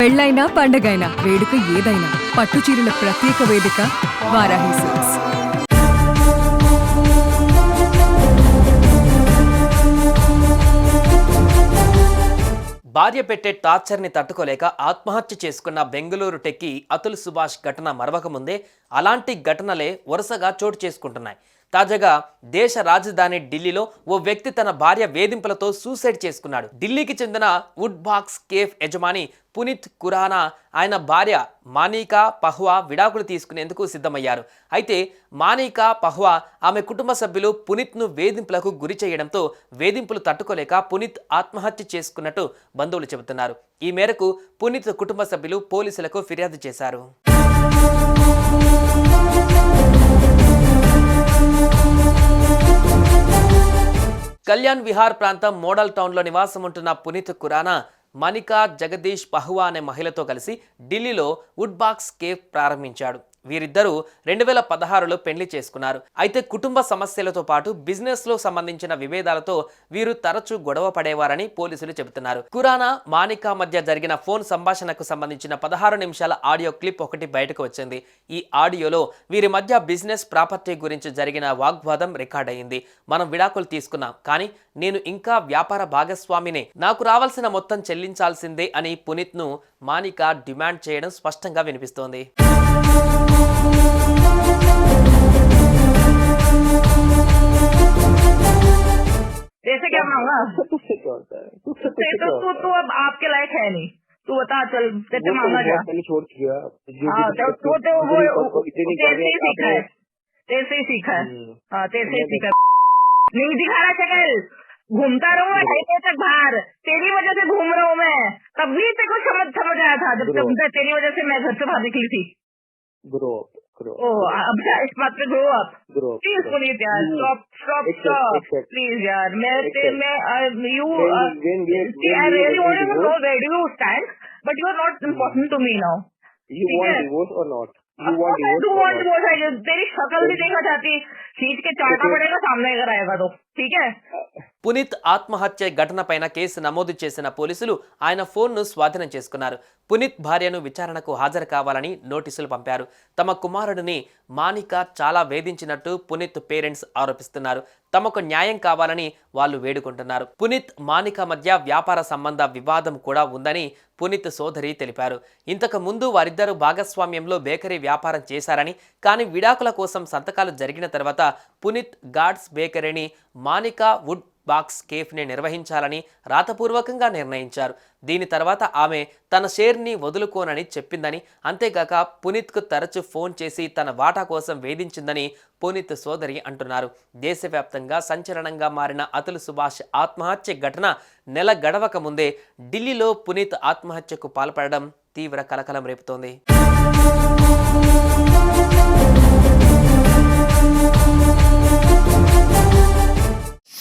పెళ్ళైనా పండగైనా వేడుక ఏదైనా పట్టు చీరల ప్రత్యేక వేదిక వారాహి సిల్క్స్. భార్య పెట్టే టార్చర్ని తట్టుకోలేక ఆత్మహత్య చేసుకున్న బెంగళూరు టెక్కీ అతుల్ సుభాష్ ఘటన మరవకముందే అలాంటి ఘటనలే వరుసగా చోటు చేసుకుంటున్నాయి. తాజాగా దేశ రాజధాని ఢిల్లీలో ఓ వ్యక్తి తన భార్య వేధింపులతో సూసైడ్ చేసుకున్నాడు. ఢిల్లీకి చెందిన వుడ్ బాక్స్ కేఫ్ యజమాని పునీత్ ఖురానా ఆయన భార్య మానికా పహ్వా విడాకులు తీసుకునేందుకు సిద్ధమయ్యారు. అయితే మానికా పహ్వా ఆమె కుటుంబ సభ్యులు పునీత్ను వేధింపులకు గురి చేయడంతో వేధింపులు తట్టుకోలేక పునీత్ ఆత్మహత్య చేసుకున్నట్టు బంధువులు చెబుతున్నారు. ఈ మేరకు పునీత్ కుటుంబ సభ్యులు పోలీసులకు ఫిర్యాదు చేశారు. కళ్యాణ్ విహార్ ప్రాంతం మోడల్ టౌన్లో నివాసం ఉంటున్న పునీత్ ఖురానా మనికా జగదీష్ పహ్వా అనే మహిళతో కలిసి ఢిల్లీలో వుడ్ బాక్స్ కేఫ్ ప్రారంభించాడు. వీరిద్దరూ 2016లో పెళ్లి చేసుకున్నారు. అయితే కుటుంబ సమస్యలతో పాటు బిజినెస్ లో సంబంధించిన విభేదాలతో వీరు తరచూ గొడవ పడేవారని పోలీసులు చెబుతున్నారు. ఖురానా మానికా మధ్య జరిగిన ఫోన్ సంభాషణకు సంబంధించిన 16 నిమిషాల ఆడియో క్లిప్ ఒకటి బయటకు వచ్చింది. ఈ ఆడియోలో వీరి మధ్య బిజినెస్ ప్రాపర్టీ గురించి జరిగిన వాగ్వాదం రికార్డ్ అయింది. మనం విడాకులు తీసుకున్నాం, కానీ నేను ఇంకా వ్యాపార భాగస్వామినే, నాకు రావాల్సిన మొత్తం చెల్లించాల్సిందే అని పునీత్ ను మానికా డిమాండ్ చేయడం స్పష్టంగా వినిపిస్తోంది. जैसे क्या मांगा तू अब आपके लायक है नहीं, तू बता चल तेरे मांगा क्या? छोड़ दिया। वो तेरे से ही सीखा है। हाँ तेरे से ही सीखा है। नहीं दिखा रहा शक्ल, घूमता रहूंगा ढाई बजे तक बाहर, तेरी वजह से घूम रहा हूँ मैं। तभी तेरे को समझ आया था जब तेरी वजह से मैं घर से बाहर निकली थी। अब इस बात पे ग्रो अप प्लीज पुनीत यार, स्टॉप प्लीज यार। मैं you I really want to know where do you stand, but you are not important to me now. You want divorce or not? तेरी शक्ल भी देखा जाती, खींच के चाटना पड़ेगा सामने अगर आएगा तो, ठीक है। పునీత్ ఆత్మహత్య ఘటనపైన కేసు నమోదు చేసిన పోలీసులు ఆయన ఫోన్ను స్వాధీనం చేసుకున్నారు. పునీత్ భార్యను విచారణకు హాజరు కావాలని నోటీసులు పంపారు. తమ కుమారుడిని మానికా చాలా వేధించినట్టు పునీత్ పేరెంట్స్ ఆరోపిస్తున్నారు. తమకు న్యాయం కావాలని వాళ్ళు వేడుకుంటున్నారు. పునీత్ మానికా మధ్య వ్యాపార సంబంధ వివాదం కూడా ఉందని పునీత్ సోదరి తెలిపారు. ఇంతకు ముందు వారిద్దరూ భాగస్వామ్యంలో బేకరీ వ్యాపారం చేశారని, కానీ విడాకుల కోసం సంతకాలు జరిగిన తర్వాత Puneeth God's బేకరీని Manika would box కేఫ్ని నిర్వహించాలని రాతపూర్వకంగా నిర్ణయించారు. దీని తర్వాత ఆమె తన షేర్ని వదులుకోనని చెప్పిందని, అంతేకాక పునీత్కు తరచూ ఫోన్ చేసి తన వాటా కోసం వేధించిందని పునీత్ సోదరి అంటున్నారు. దేశవ్యాప్తంగా సంచలనంగా మారిన అతుల్ సుభాష్ ఆత్మహత్య ఘటన నెల గడవక ముందే ఢిల్లీలో పునీత్ ఆత్మహత్యకు పాల్పడడం తీవ్ర కలకలం రేపుతోంది.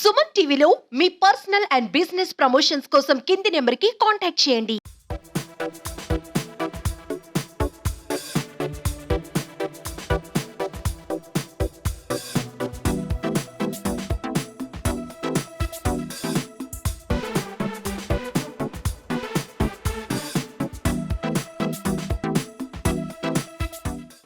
సుమన్ టీవీలో మీ పర్సనల్ అండ్ బిజినెస్ ప్రమోషన్స్ కోసం కింది నెంబర్కి కాంటాక్ట్ చేయండి.